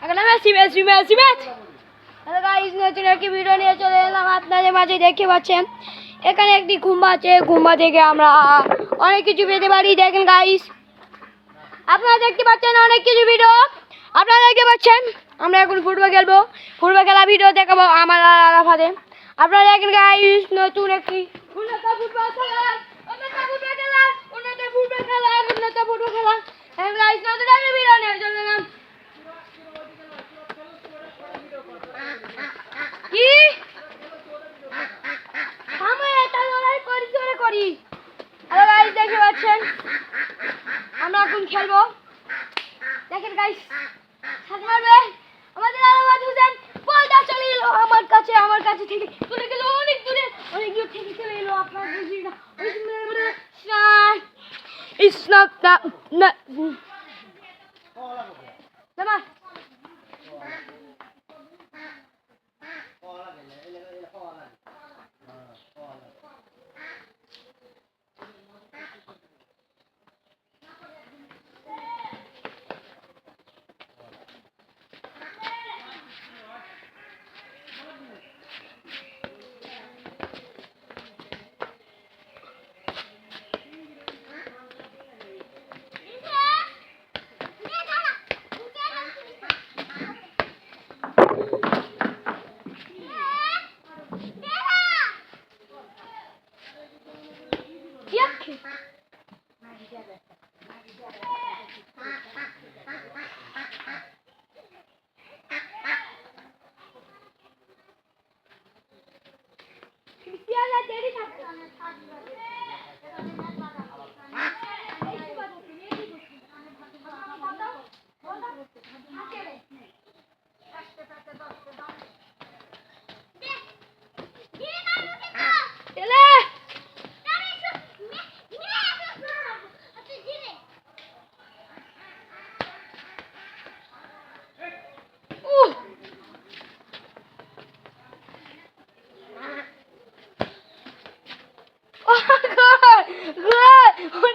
এখন আমরা সিমেট hello guys, নতুন একটি ভিডিও নিয়ে চলে এলাম আপনাদের মাঝে। দেখতে পাচ্ছেন এখানে একটি খুম্বা আছে। খুম্বা থেকে আমরা অনেক কিছু পেতে পারি। দেখেন গাইস, আপনারা দেখতে পাচ্ছেন অনেক কিছু ভিডিও। আপনারা দেখতে পাচ্ছেন আমরা এখন ফুটবল খেলবো। ফুটবল খেলা ভিডিও দেখাবো আমার আর আরাফাতে। আপনারা দেখেন গাইস, নতুন একটি উন্নত ফুটবল খেলা। গাইস, নতুন একটি ভিডিও নিয়ে চলে এলাম। কি আমি এটা লড়াই করি। হ্যালো গাইস, দেখতে পাচ্ছেন আমরা এখন খেলবো। দেখেন গাইস, সাথে মারবে আমাদের আরাফাত হোসেন। বলটা চলে এলো আমার কাছে থেকে চলে গেল অনেক দূরে থেকে চলে এলো। আপনার বুঝি না, it's not that Lama.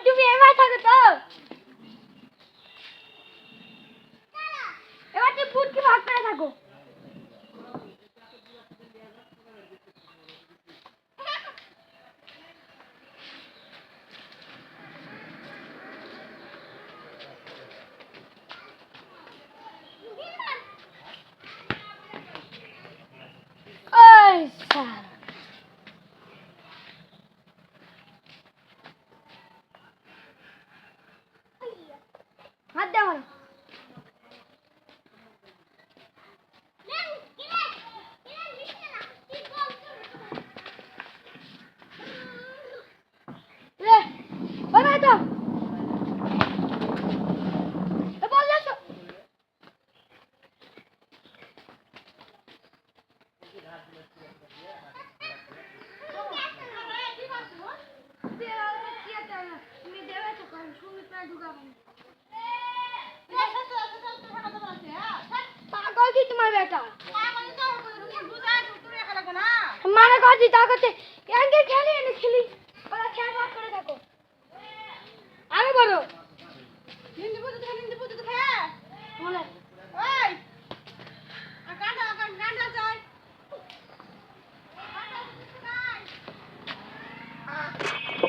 তুমি এবার থাকো তো, এবার তুমি ফুটকি ভাগ করে থাকো। হাত দাও তোমার বেটা মানা করছি তা করছে খেলি ওরা খেলা ভাগ করে থাকো। আরো বলো